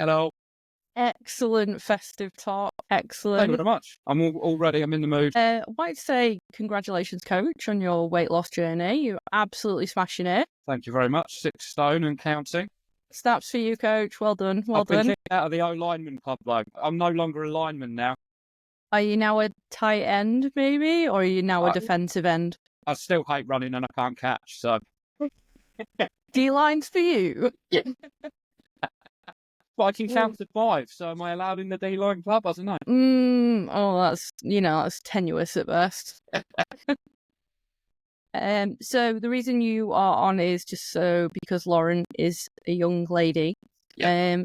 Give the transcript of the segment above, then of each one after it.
Hello. Excellent festive talk. Thank you Excellent. very much. I'm all ready. I'm in the mood. I'd like to say congratulations, Coach, on your weight loss journey. You're absolutely smashing it. Thank you very much. 6 stone and counting. Snaps for you, Coach. Well done. Well I've been done. kicked out of the O-lineman club, though. I'm no longer a lineman now. Are you now a tight end, maybe? Or are you now a I- defensive end? I still hate running and I can't catch, so... D-lines for you? Yeah. But I can count to 5, so am I allowed in the D-line club? I don't know. That's tenuous at best. So the reason you are on is just because Lauren is a young lady. Yeah.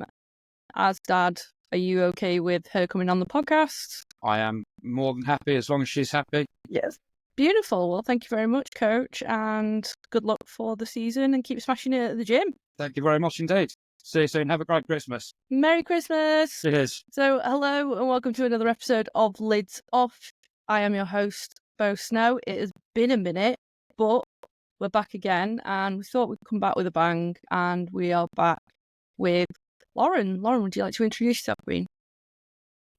As dad, are you okay with her coming on the podcast? I am more than happy as long as she's happy. Yes. Beautiful. Well, thank you very much, Coach, and good luck for the season and keep smashing it at the gym. Thank you very much indeed. See you soon. Have a great Christmas. Merry Christmas. Cheers. So, hello and welcome to another episode of Lids Off. I am your host, Bo Snow. It has been a minute, but we're back again and we thought we'd come back with a bang, and we are back with Lauren. Lauren, would you like to introduce yourself, Queen?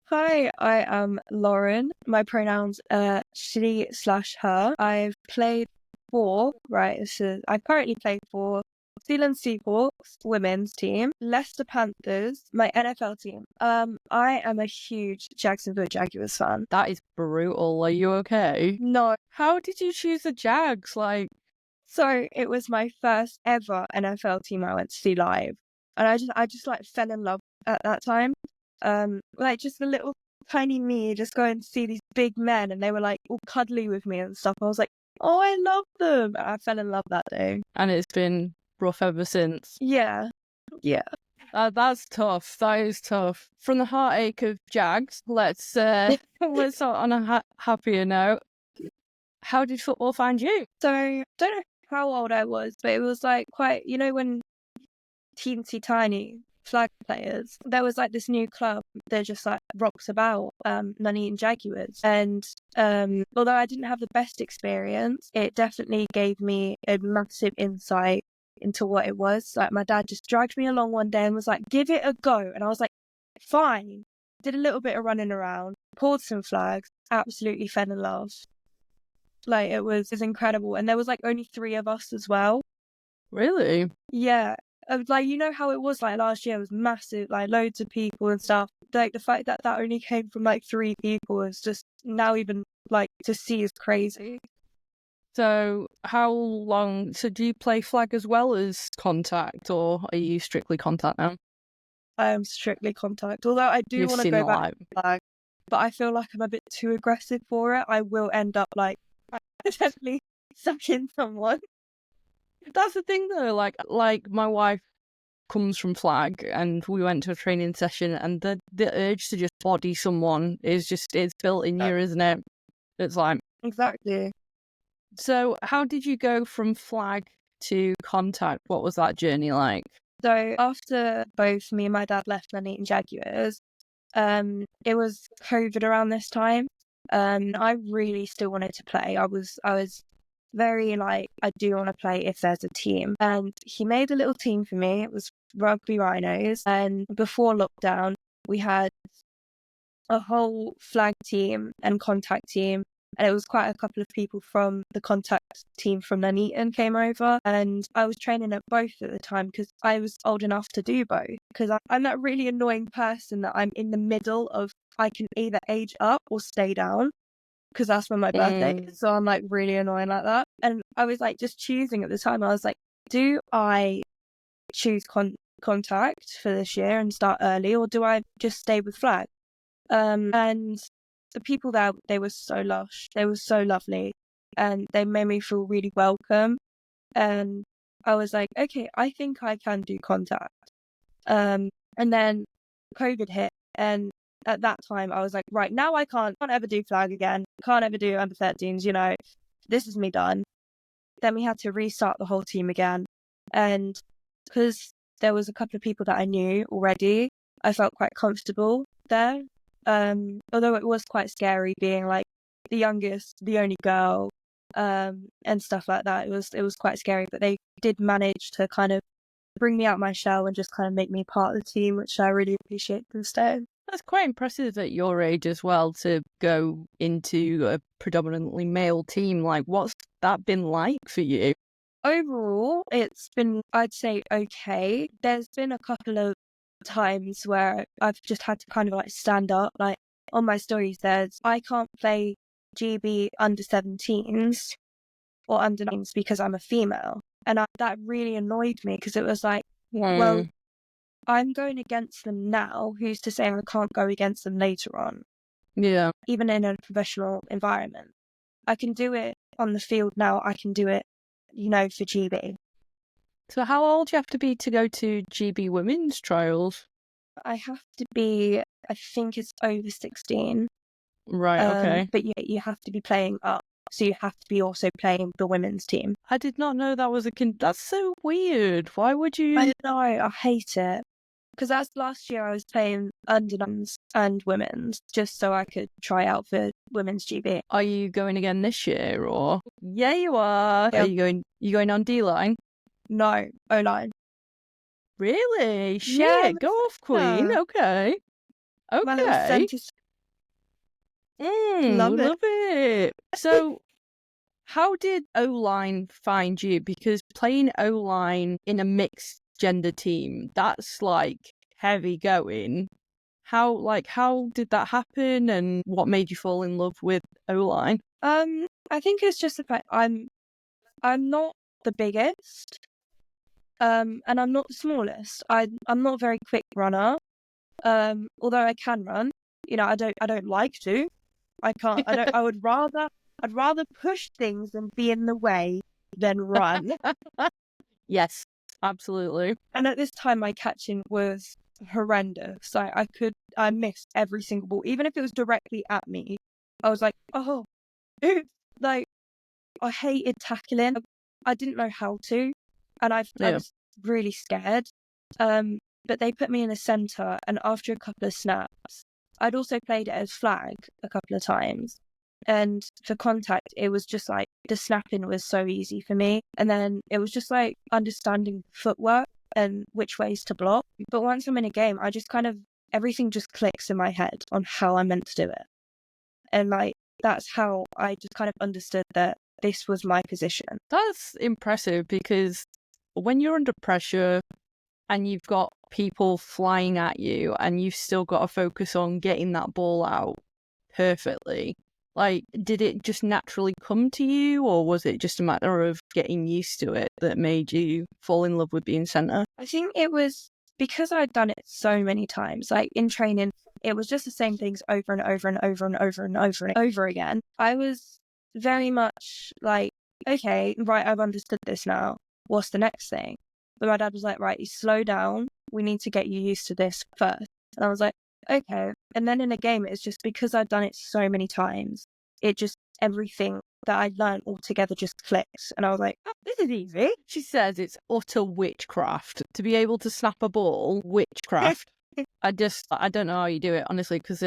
Hi, I am Lauren. My pronouns are she/her. I've played for, I currently play for Zealand Seahawks women's team, Leicester Panthers, my NFL team. I am a huge Jacksonville Jaguars fan. That is brutal. Are you okay? No. How did you choose the Jags? So it was my first ever NFL team I went to see live, and I just fell in love at that time. Just a little tiny me just going to see these big men, and they were like all cuddly with me and stuff. I was like, oh, I love them. And I fell in love that day. And it's been rough ever since. Yeah. That's tough. That is tough. From the heartache of Jags, let's start on a happier note. How did football find you? So I don't know how old I was, but it was like quite, when teensy tiny flag players, there was like this new club that just like rocks about, Nuneaton Jaguars. And although I didn't have the best experience, it definitely gave me a massive insight into what it was. Like my dad just dragged me along one day and was like, give it a go. And I was like, fine. Did a little bit of running around, pulled some flags, absolutely fell in love. Like it was incredible. And there was like only 3 of us as well. Really? Yeah. Like, how it was like last year was massive, like loads of people and stuff. Like the fact that only came from like 3 people is just now even like to see is crazy. So do you play flag as well as contact, or are you strictly contact now? I am strictly contact, although I do want to go back to flag, but I feel like I'm a bit too aggressive for it. I will end up like accidentally sucking someone. That's the thing though, like my wife comes from flag and we went to a training session, and the urge to just body someone it's built in you, isn't it? It's like... Exactly. So how did you go from flag to contact? What was that journey like? So after both me and my dad left Nuneaton Jaguars, it was COVID around this time. I really still wanted to play. I was very like, I do want to play if there's a team. And he made a little team for me. It was Rugby Rhinos. And before lockdown, we had a whole flag team and contact team. And it was quite a couple of people from the contact team from Nuneaton came over. And I was training at both at the time because I was old enough to do both. Because I'm that really annoying person that I'm in the middle of, I can either age up or stay down, because that's when my birthday is. So I'm like really annoying like that. And I was like just choosing at the time. I was like, do I choose contact for this year and start early, or do I just stay with flag? And the people there, they were so lush. They were so lovely. And they made me feel really welcome. And I was like, okay, I think I can do contact. And then COVID hit. And at that time, I was like, right, now I can't ever do flag again. Can't ever do under 13s, this is me done. Then we had to restart the whole team again. And because there was a couple of people that I knew already, I felt quite comfortable there. Although it was quite scary being like the youngest, the only girl, and stuff like that. It was quite scary, but they did manage to kind of bring me out my shell and just kind of make me part of the team, which I really appreciate to this day. That's quite impressive at your age as well, to go into a predominantly male team. Like, what's that been like for you? Overall, it's been, I'd say, okay. There's been a couple of times where I've just had to kind of like stand up. Like on my stories, I can't play GB under 17s or under 9s because I'm a female. And that really annoyed me because it was like, well, I'm going against them now. Who's to say I can't go against them later on? Yeah. Even in a professional environment. I can do it on the field now. I can do it, for GB. So how old do you have to be to go to GB women's trials? I have to be, I think it's over 16. Right, okay. But you have to be playing up. So you have to be also playing the women's team. I did not know that was that's so weird. Why would you? I know, I hate it. Because that's last year I was playing under 9s and women's just so I could try out for women's GB. Are you going again this year or? Yeah, you are. Yeah. Are you going on D-line? No, O-line. Really? Shit, Yeah, go off, Queen. yeah. Okay. My little Okay. centre. Love it. So, how did O-line find you? Because playing O-line in a mixed gender team, that's like heavy going. How did that happen, and what made you fall in love with O-line? I think it's just the fact I'm not the biggest, and I'm not the smallest. I'm not a very quick runner. Although I can run, I don't like to. I can't. I'd rather push things and be in the way than run. Yes, absolutely. And at this time, my catching was horrendous. I missed every single ball, even if it was directly at me. I was like, oh, like I hated tackling. I didn't know how to, and I was really scared. But they put me in the centre, and after a couple of snaps, I'd also played it as flag a couple of times. And for contact, it was just like the snapping was so easy for me. And then it was just like understanding footwork and which ways to block. But once I'm in a game, I just kind of, everything just clicks in my head on how I'm meant to do it. And like, that's how I just kind of understood that this was my position. That's impressive, because when you're under pressure and you've got people flying at you and you've still got to focus on getting that ball out perfectly, like, did it just naturally come to you, or was it just a matter of getting used to it that made you fall in love with being centre? I think it was because I'd done it so many times. Like in training, it was just the same things over and over and over and over and over and over again. I was very much like, okay, right, I've understood this now. What's the next thing? But my dad was like, right, you slow down. We need to get you used to this first. And I was like, okay. And then in a game, it's just because I'd done it so many times, it just, everything that I learned altogether just clicks. And I was like, oh, this is easy. She says it's utter witchcraft to be able to snap a ball. Witchcraft. I don't know how you do it, honestly, because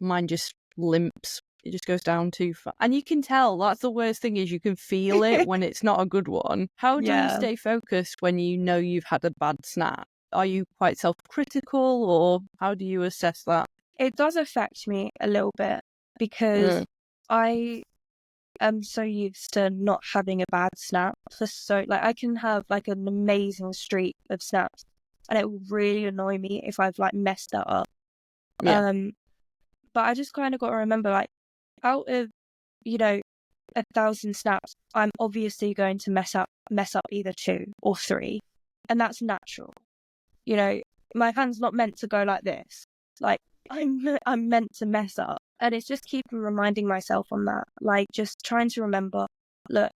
mine just limps. It just goes down too far. And you can tell, that's the worst thing, is you can feel it when it's not a good one. How do you stay focused when you know you've had a bad snap? Are you quite self-critical, or how do you assess that? It does affect me a little bit because I am so used to not having a bad snap. So like I can have like an amazing streak of snaps, and it will really annoy me if I've like messed that up. Yeah. But I just kind of got to remember, like, out of 1,000 snaps, I'm obviously going to mess up either 2 or 3, and that's natural. My hand's not meant to go like this. Like I'm meant to mess up, and it's just keeping reminding myself on that. Like just trying to remember, look,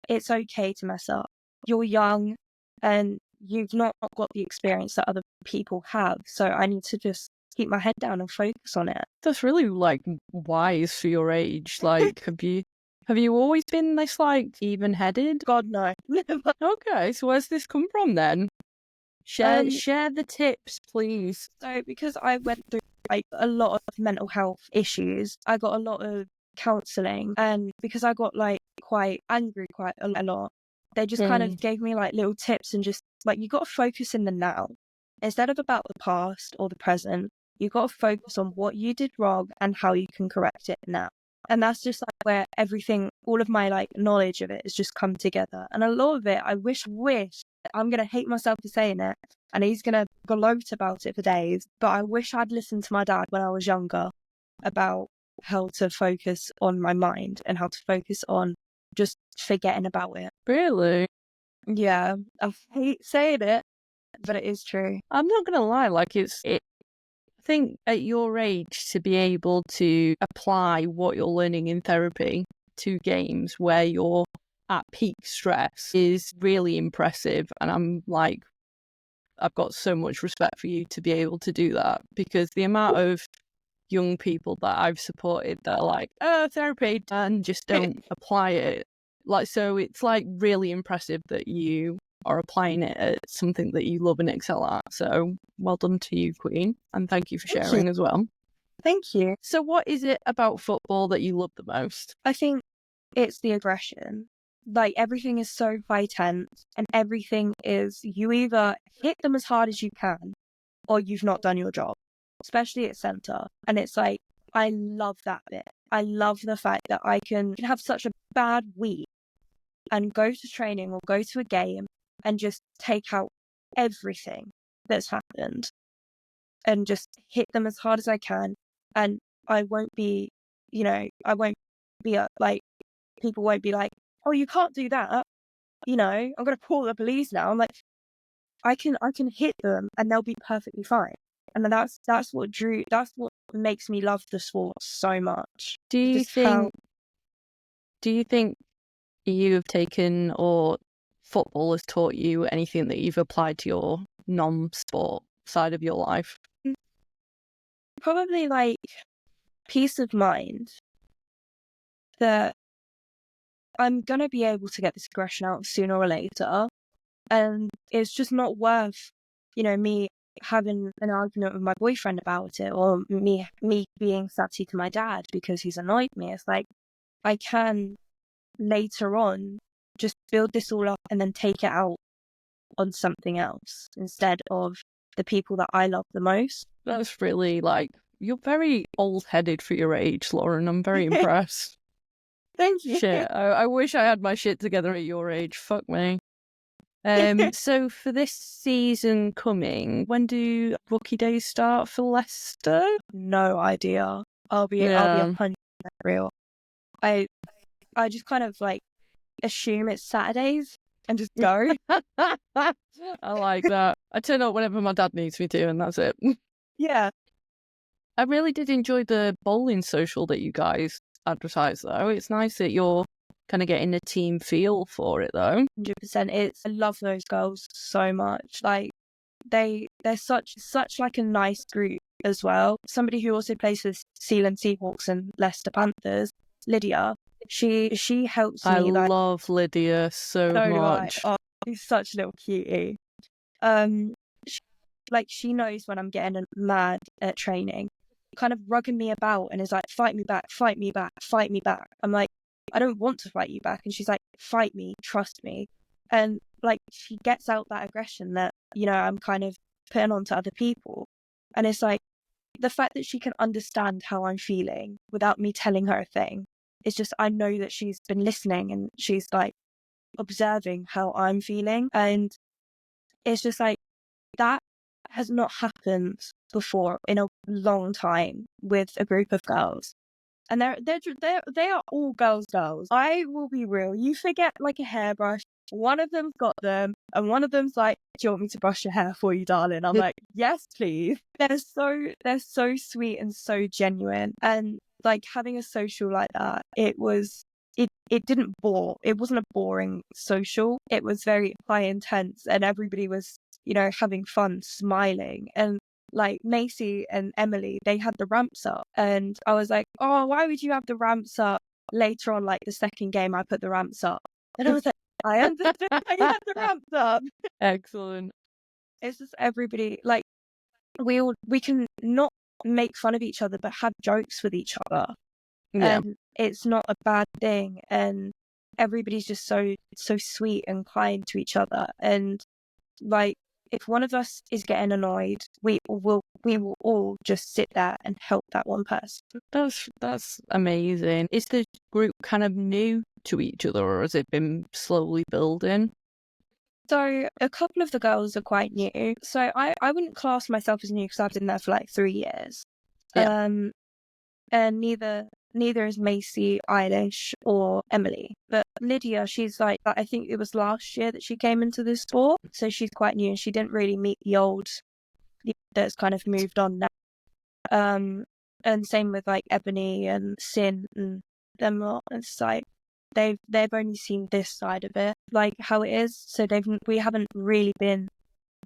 it's okay to mess up. You're young, and you've not got the experience that other people have. So I need to just keep my head down and focus on it. That's really like wise for your age. Like, have you always been this like even-headed? God, no. Okay, so where's this come from then? Share the tips, please. So because I went through like a lot of mental health issues, I got a lot of counselling, and because I got like quite angry quite a lot, They just kind of gave me like little tips and just like, you got to focus in the now instead of about the past or the present. You got to focus on what you did wrong and how you can correct it now. And that's just like where everything, all of my like knowledge of it has just come together. And a lot of it, I wish, I'm going to hate myself for saying it, and he's going to gloat about it for days, but I wish I'd listened to my dad when I was younger about how to focus on my mind and how to focus on just forgetting about it. Really? Yeah, I hate saying it, but it is true. I'm not going to lie, like I think at your age to be able to apply what you're learning in therapy to games where you're at peak stress is really impressive. And I'm like, I've got so much respect for you to be able to do that, because the amount of young people that I've supported that are like, oh, therapy, and just don't apply it. Like, so it's like really impressive that you are applying it at something that you love and excel at. So well done to you, Queen. And thank you for sharing as well. Thank you. So what is it about football that you love the most? I think it's the aggression. Like, everything is so high tense, and everything is, you either hit them as hard as you can or you've not done your job, especially at centre. And it's like, I love that bit. I love the fact that I can have such a bad week and go to training or go to a game and just take out everything that's happened and just hit them as hard as I can. And I won't be, I won't be like, people won't be like, oh, you can't do that. I'm going to call the police now. I'm like, I can hit them and they'll be perfectly fine. And that's what makes me love the sport so much. Do you think you have taken, or football has taught you anything that you've applied to your non-sport side of your life? Probably like peace of mind that I'm going to be able to get this aggression out sooner or later. And it's just not worth, me having an argument with my boyfriend about it, or me being sassy to my dad because he's annoyed me. It's like, I can later on just build this all up and then take it out on something else instead of the people that I love the most. That's really like, you're very old-headed for your age, Lauren. I'm very impressed. Thank you. Shit, I wish I had my shit together at your age. Fuck me. So for this season coming, when do rookie days start for Leicester? No idea. I'll be 100% real. I just kind of like assume it's Saturdays and just go. I like that. I turn up whenever my dad needs me to, and that's it. Yeah. I really did enjoy the bowling social that you guys advertise, though. It's nice that you're kind of getting a team feel for it, though. 100%. I love those girls so much. Like, they're such like a nice group as well. Somebody who also plays for Sealand Seahawks and Leicester Panthers, Lydia, she helps me. I love Lydia so much. Oh, she's such a little cutie. She knows when I'm getting mad at training, kind of rugging me about, and is like, fight me back, fight me back, fight me back. I'm like, I don't want to fight you back. And she's like, fight me, trust me. And like, she gets out that aggression that, I'm kind of putting onto other people. And it's like, the fact that she can understand how I'm feeling without me telling her a thing, it's just, I know that she's been listening and she's like observing how I'm feeling. And it's just like, that has not happened before in a long time with a group of girls. And they are all girls. I will be real. You forget like a hairbrush, one of them's got them, and one of them's like, do you want me to brush your hair for you, darling? I'm like, yes, please. They're so sweet and so genuine. And like, having a social like that, it didn't bore. It wasn't a boring social. It was very high intense, and everybody was, having fun, smiling. And like, Macy and Emily, they had the ramps up, and I was like, oh, why would you have the ramps up? Later on, like the second game, I put the ramps up, and I was like, I understood why you had the ramps up. Excellent. It's just everybody, like, we can not make fun of each other, but have jokes with each other. Yeah. And it's not a bad thing. And everybody's just so sweet and kind to each other. And like, if one of us is getting annoyed, we will all just sit there and help that one person. That's amazing. Is the group kind of new to each other, or has it been slowly building? So a couple of the girls are quite new. So I wouldn't class myself as new because I've been there for like 3 years. Yeah. And neither is Macy, Eilish, or Emily. But Lydia, she's like, I think it was last year that she came into this sport, so she's quite new and she didn't really meet the old that's kind of moved on now. And same with like Ebony and Sin and them lot. It's like they've only seen this side of it, like how it is. So we haven't really been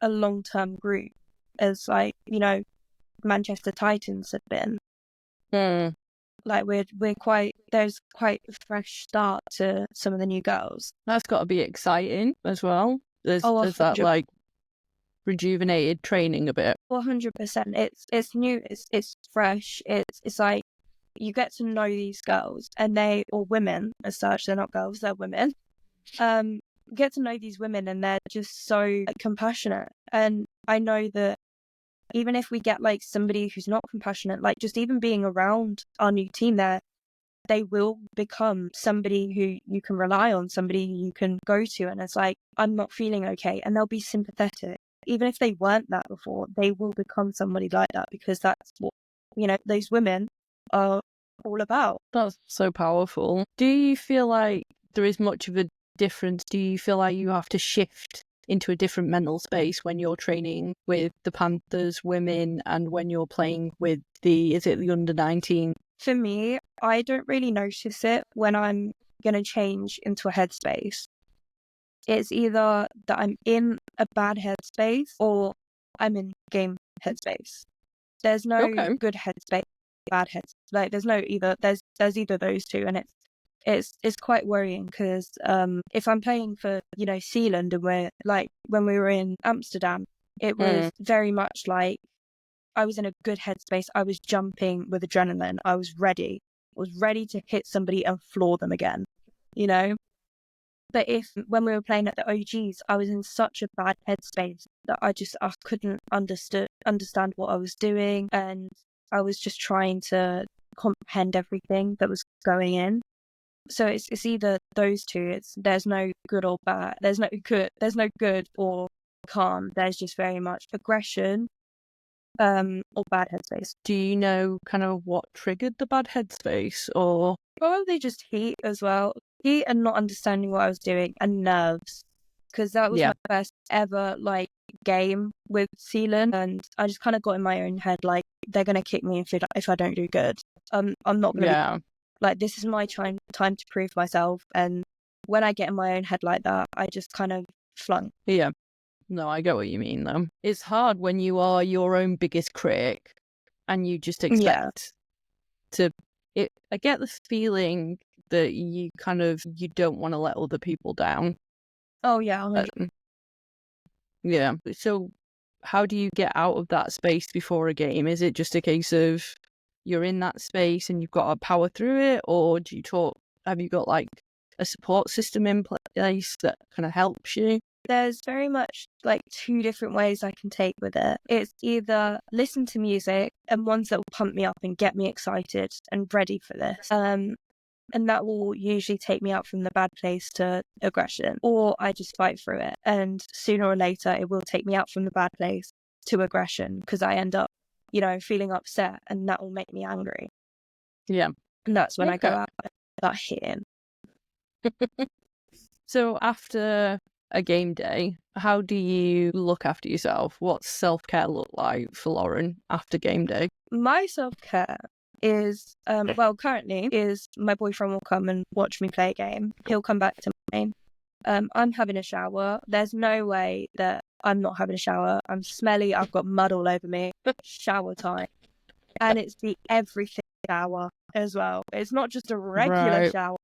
a long-term group as like, you know, Manchester Titans have been. Like there's quite a fresh start to some of the new girls. That's got to be exciting as well. There's that 100%. like rejuvenated training a bit. 100%. It's new. It's fresh. It's like you get to know these girls, and or women as such. They're not girls. They're women. Get to know these women, and they're just so compassionate. And I know that even if we get like somebody who's not compassionate, like just even being around our new team there, they will become somebody who you can rely on, somebody you can go to. And it's like, I'm not feeling okay. And they'll be sympathetic. Even if they weren't that before, they will become somebody like that because that's what, you know, those women are all about. That's so powerful. Do you feel like there is much of a difference? Do you feel like you have to shift into a different mental space when you're training with the Panthers women and when you're playing with the under 19? For me, I don't really notice it when I'm going to change into a headspace. It's either that I'm in a bad headspace or I'm in game headspace. There's no good headspace, bad headspace. Like there's either those two, and it's quite worrying because if I'm playing for, you know, Zealand, and we're like when we were in Amsterdam, it was very much like I was in a good headspace. I was jumping with adrenaline. I was ready to hit somebody and floor them again, you know. But when we were playing at the OGs, I was in such a bad headspace that I couldn't understand what I was doing, and I was just trying to comprehend everything that was going in. So it's either those two. There's no good or bad. There's no good or calm. There's just very much aggression, or bad headspace. Do you know kind of what triggered the bad headspace, or probably just heat as well? Heat and not understanding what I was doing, and nerves, because that was my first ever like game with Zealand, and I just kind of got in my own head like they're gonna kick me if I don't do good. I'm not gonna be, like, this is my time to prove myself, and when I get in my own head like that, I just kind of flunk. Yeah. No, I get what you mean, though. It's hard when you are your own biggest critic and you just expect to... I get the feeling that you don't want to let other people down. Oh, yeah. Yeah. So how do you get out of that space before a game? Is it just a case of you're in that space and you've got to power through it, or have you got like a support system in place that kind of helps you? There's very much like two different ways I can take with it. It's either listen to music and ones that will pump me up and get me excited and ready for this. And that will usually take me out from the bad place to aggression, or I just fight through it. And sooner or later, it will take me out from the bad place to aggression because I end up, you know, feeling upset, and that will make me angry. Yeah. And that's when I go out and start hitting. So after a game day, how do you look after yourself? What's self-care look like for Lauren after game day? My self-care is, currently is my boyfriend will come and watch me play a game. He'll come back to me. I'm having a shower. There's no way that I'm not having a shower. I'm smelly. I've got mud all over me. Shower time. And it's the everything shower as well. It's not just a regular shower.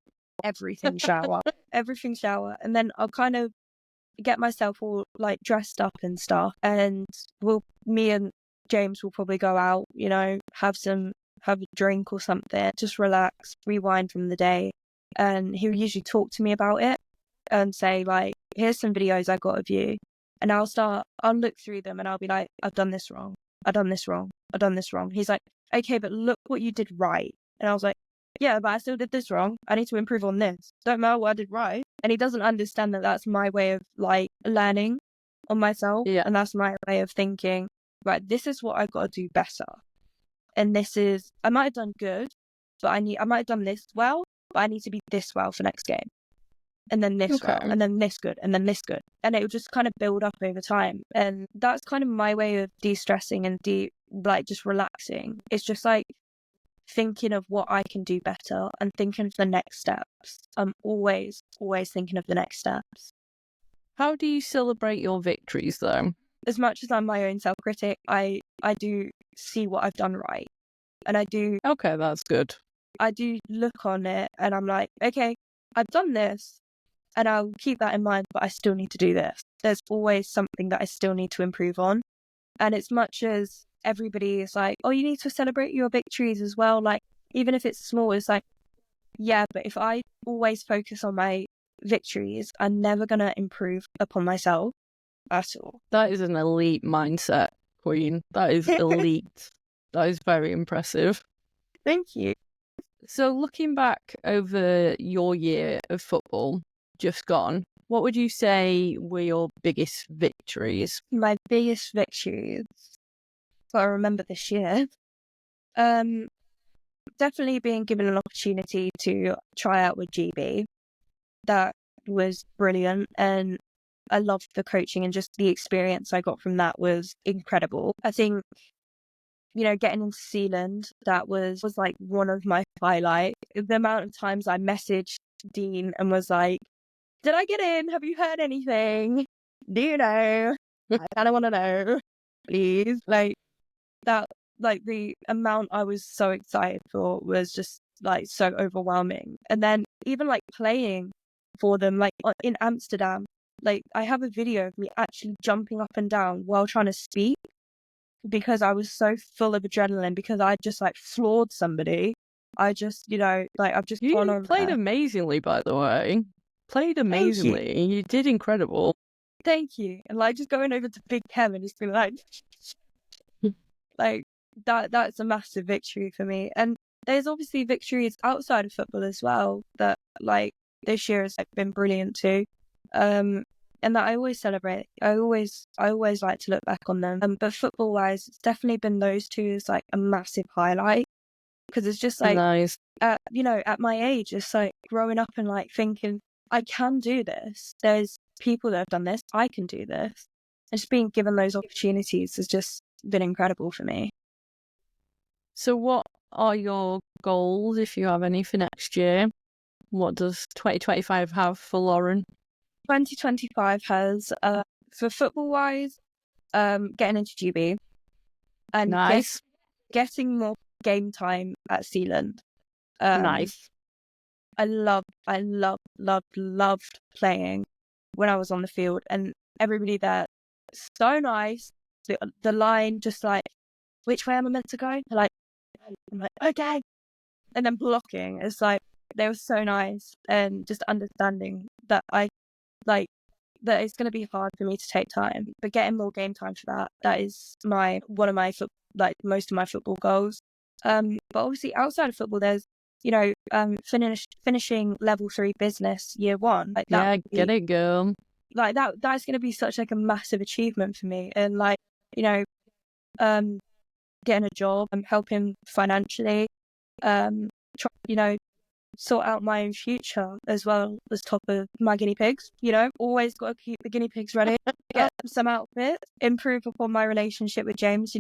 Everything shower. Everything shower. And then I'll kind of get myself all like dressed up and stuff. And me and James will probably go out, you know, have a drink or something, just relax, rewind from the day. and he would usually talk to me about it and say, like, here's some videos I got of you. And I'll look through them and I'll be like, I've done this wrong. I've done this wrong. I've done this wrong. He's like, okay, but look what you did right. And I was like, yeah, but I still did this wrong. I need to improve on this. Don't matter what I did right. And he doesn't understand that that's my way of like learning on myself. Yeah. And that's my way of thinking, right, this is what I've got to do better. And this is, I might have done good, but I might have done this well, but I need to be this well for next game. And then this well, and then this good, and then this good. And it will just kind of build up over time. And that's kind of my way of de-stressing and just relaxing. It's just like thinking of what I can do better and thinking of the next steps. I'm always thinking of the next steps. How do you celebrate your victories, though? As much as I'm my own self-critic, I do see what I've done right. And I do... Okay, that's good. I do look on it and I'm like, okay, I've done this. And I'll keep that in mind, but I still need to do this. There's always something that I still need to improve on. And as much as everybody is like, oh, you need to celebrate your victories as well. Like, even if it's small, it's like, yeah, but if I always focus on my victories, I'm never going to improve upon myself at all. That is an elite mindset, Queen. That is elite. That is very impressive. Thank you. So looking back over your year of football, just gone, what would you say were your biggest victories? My biggest victories, I remember this year, definitely being given an opportunity to try out with GB. That was brilliant, and I loved the coaching and just the experience I got from that was incredible. I think, getting into Sealand, that was like one of my highlights. The amount of times I messaged Dean and was like, did I get in? Have you heard anything? Do you know? I kind of want to know, please. Like that, like the amount I was so excited for was just like so overwhelming. And then even like playing for them, like in Amsterdam, like I have a video of me actually jumping up and down while trying to speak because I was so full of adrenaline because I just like floored somebody. I just, I've just gone on. You played amazingly, by the way. Played amazingly. You did incredible. Thank you. And like just going over to Big Kev and just being like, like that's a massive victory for me. And there's obviously victories outside of football as well that like this year has like been brilliant too. And that I always celebrate. I always like to look back on them. But football wise, it's definitely been those two as like a massive highlight because it's just like, nice. At my age, it's like growing up and like thinking, I can do this. There's people that have done this. I can do this. And just being given those opportunities has just been incredible for me. So what are your goals, if you have any, for next year? What does 2025 have for Lauren? 2025 has, for football-wise, getting into GB. And nice. Getting more game time at Sealand. Nice. I loved playing when I was on the field, and everybody there, so nice. The line just like, which way am I meant to go? Like, I'm like, okay. And then blocking, it's like, they were so nice, and just understanding that that it's going to be hard for me to take time, but getting more game time for that is one of my most of my football goals. But obviously outside of football, there's finishing level 3 business year 1. Like that, get it, girl. Like that's going to be such like a massive achievement for me, and like getting a job and helping financially, sort out my own future as well as top of my guinea pigs. Always got to keep the guinea pigs ready. Get some outfits, improve upon my relationship with James.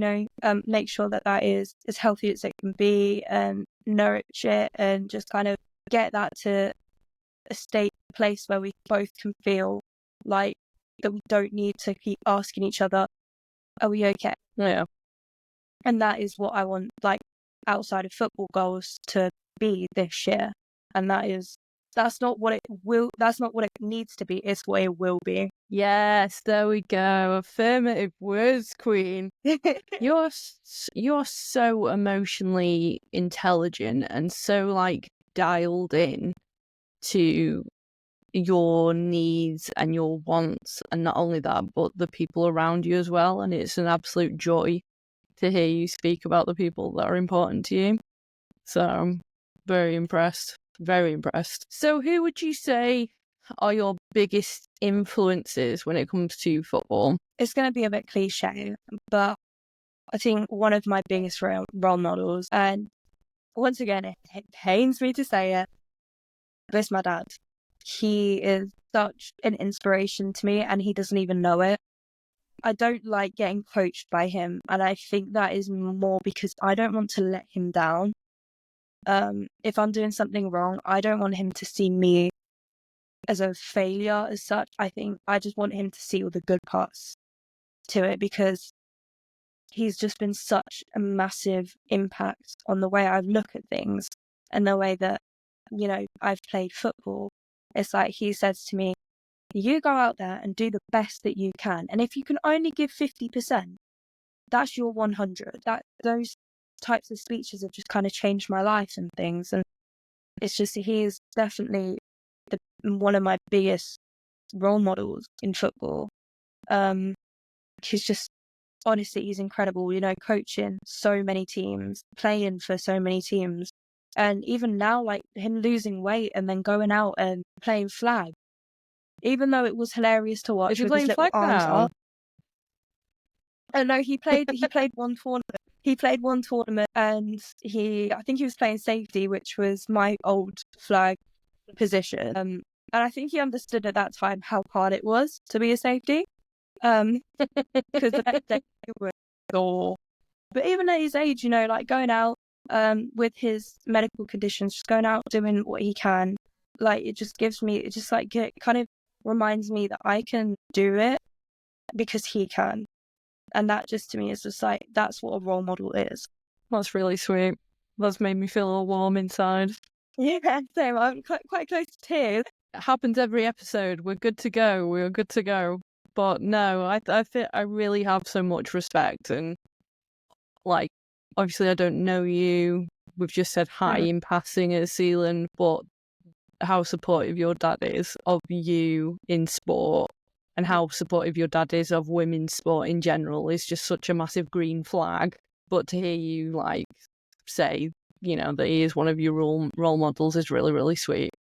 Make sure that is as healthy as it can be, and nourish it, and just kind of get that to a place where we both can feel like that we don't need to keep asking each other, "Are we okay?" Yeah. And that is what I want, like outside of football goals, to be this year. And that's not what it needs to be, it's what it will be. Yes, there we go. Affirmative words, Queen. You're so emotionally intelligent and so like dialed in. to your needs and your wants, and not only that, but the people around you as well. And it's an absolute joy to hear you speak about the people that are important to you. So I'm very impressed. So who would you say are your biggest influences when it comes to football? It's going to be a bit cliche, but I think one of my biggest role models, and once again, it pains me to say it, but it's my dad. He is such an inspiration to me, and he doesn't even know it. I don't like getting coached by him, and I think that is more because I don't want to let him down. If I'm doing something wrong, I don't want him to see me as a failure as such. I think I just want him to see all the good parts to it, because he's just been such a massive impact on the way I look at things and the way that, you know, I've played football. It's like he says to me, you go out there and do the best that you can. And if you can only give 50%, that's your 100. Those types of speeches have just kind of changed my life and things. And it's just, he is definitely one of my biggest role models in football. He's just, honestly, he's incredible, you know, coaching so many teams, playing for so many teams. And even now, like him losing weight and then going out and playing flag, even though it was hilarious to watch. Is he playing flag now? Oh no, he played one tournament. He played one tournament, and I think he was playing safety, which was my old flag position. And I think he understood at that time how hard it was to be a safety. Because the next day he was sore. But even at his age, you know, like going out with his medical conditions, just going out doing what he can, like it just gives me, it just like it kind of reminds me that I can do it because he can. And that just to me is just like, that's what a role model is. That's really sweet. That's made me feel all warm inside. Yeah, same. I'm quite close to tears. It happens every episode. We're good to go. We're good to go. But no, I think I really have so much respect. And like, obviously I don't know you. We've just said hi in passing at Sealand, but how supportive your dad is of you in sport, and how supportive your dad is of women's sport in general is just such a massive green flag. But to hear you like say, you know, that he is one of your role models is really, really sweet.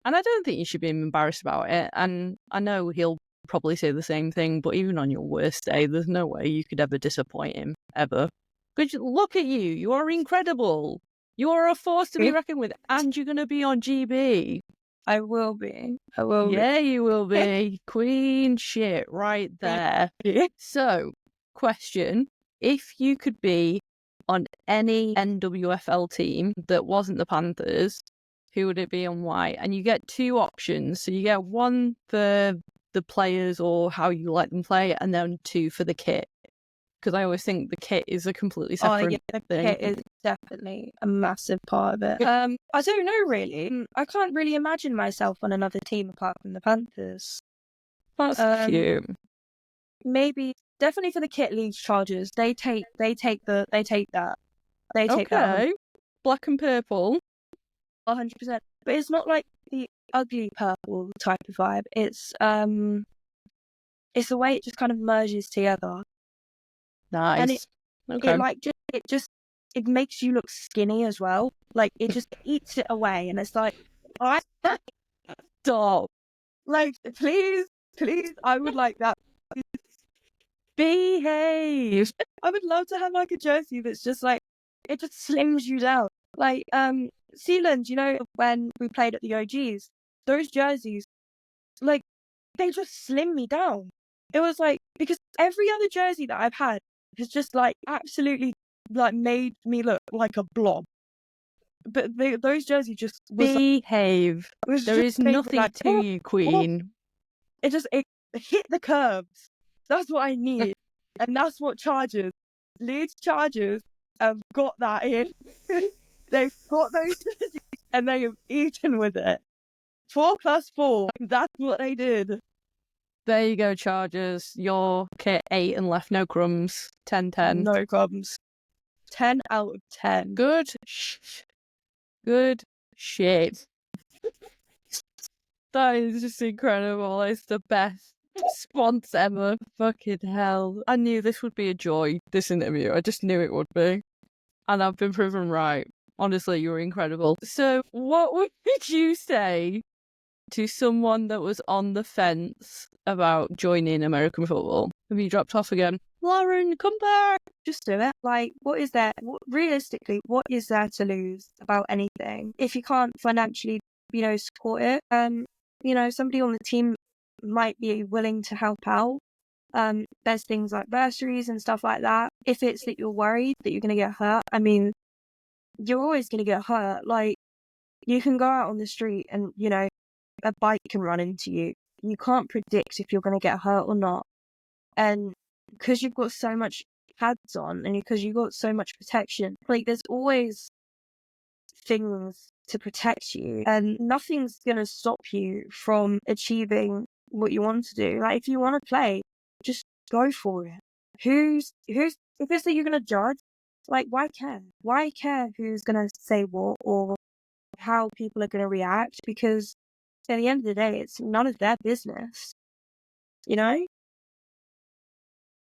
And I don't think you should be embarrassed about it. And I know he'll probably say the same thing, but even on your worst day, there's no way you could ever disappoint him, ever. Because look at you. You are incredible. You are a force to be reckoned with, and you're going to be on GB. I will be. I will be. Yeah, you will be. Queen shit right there. So, question. If you could be on any NWFL team that wasn't the Panthers, who would it be and why? And you get two options. So you get one for the players or how you let them play, and then two for the kit. Because I always think the kit is a completely separate the thing. kit is definitely a massive part of it. I don't know, really. I can't really imagine myself on another team apart from the Panthers. That's cute. Maybe, definitely for the kit, Leeds Chargers. They take that. They take that. Okay. Black and purple. 100%. But it's not like the ugly purple type of vibe. It's the way it just kind of merges together. Nice. And it makes you look skinny as well. Like it just eats it away, and it's like, stop. Like, please, I would like that. Behave. I would love to have like a jersey that's just like, it just slims you down. Like Sealand, you know, when we played at the OGs, those jerseys, like, they just slim me down. It was like, because every other jersey that I've had has just like absolutely like made me look like a blob. But those jerseys just behave. There is nothing like, to you, Queen. It hit the curves. That's what I need. And that's what Leeds Chargers have got that in. They've got those jerseys and they have eaten with it. 4+4. That's what they did. There you go, Chargers. Your kit 8 and left no crumbs. 10/10. No crumbs. 10 out of 10. Good shit. That is just incredible. It's the best response ever. Fucking hell. I knew this would be a joy, this interview. I just knew it would be. And I've been proven right. Honestly, you're incredible. So, what would you say to someone that was on the fence about joining American football? Have you dropped off again? Lauren, come back. Just do it. Like, what is there? Realistically, what is there to lose about anything? If you can't financially, support it, somebody on the team might be willing to help out. There's things like bursaries and stuff like that. If it's that you're worried that you're going to get hurt, I mean, you're always going to get hurt. Like, you can go out on the street and, a bike can run into you. You can't predict if you're going to get hurt or not. And because you've got so much pads on and because you've got so much protection, like, there's always things to protect you, and nothing's going to stop you from achieving what you want to do. Like, if you want to play, just go for it. If it's that you're going to judge, like, why care? Why care who's going to say what or how people are going to react? Because at the end of the day, it's none of their business,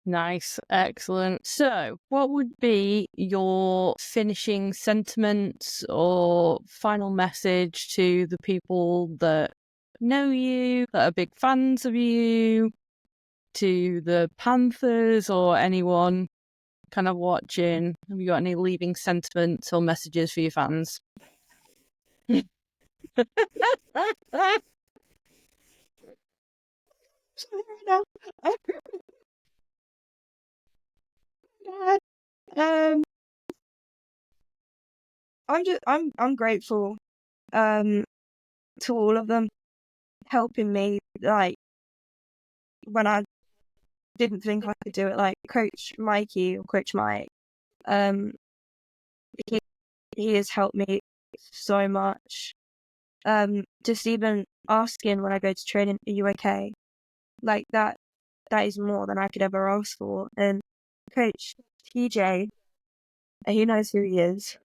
Nice. Excellent. So, what would be your finishing sentiments or final message to the people that know you, that are big fans of you, to the Panthers or anyone kind of watching? Have you got any leaving sentiments or messages for your fans? I'm grateful to all of them helping me, like, when I didn't think I could do it, like Coach Mikey or Coach Mike. He has helped me so much. Just even asking when I go to training, are you okay? Like, that is more than I could ever ask for. And Coach TJ, he knows who he is.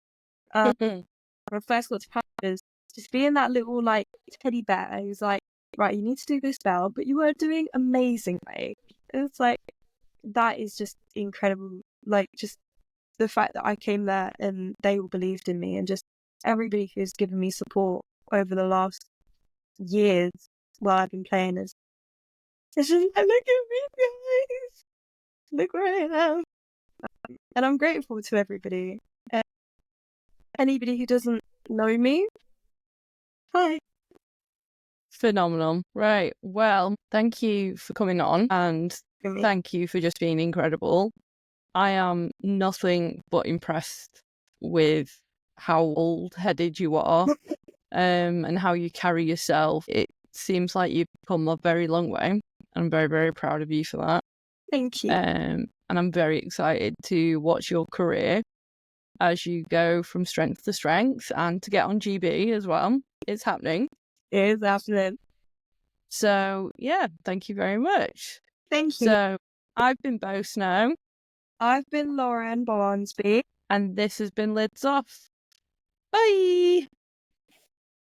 When I first got to Panthers, just being that little, like, teddy bear who's like, right, you need to do this well, but you were doing amazing, mate. It's like, that is just incredible. Like, just the fact that I came there and they all believed in me, and just everybody who's given me support over the last years while I've been playing is just like, look at me, guys. Look where I am. And I'm grateful to everybody. Anybody who doesn't know me, hi. Phenomenal. Right. Well, thank you for coming on, and thank you for just being incredible. I am nothing but impressed with how old-headed you are and how you carry yourself. It seems like you've come a very long way. I'm very, very proud of you for that. Thank you. And I'm very excited to watch your career as you go from strength to strength and to get on GB as well. It's happening. It is happening. So, yeah, thank you very much. Thank you. So, I've been Bo Snow. I've been Lauren Barnsby. And this has been Lids Off. Bye!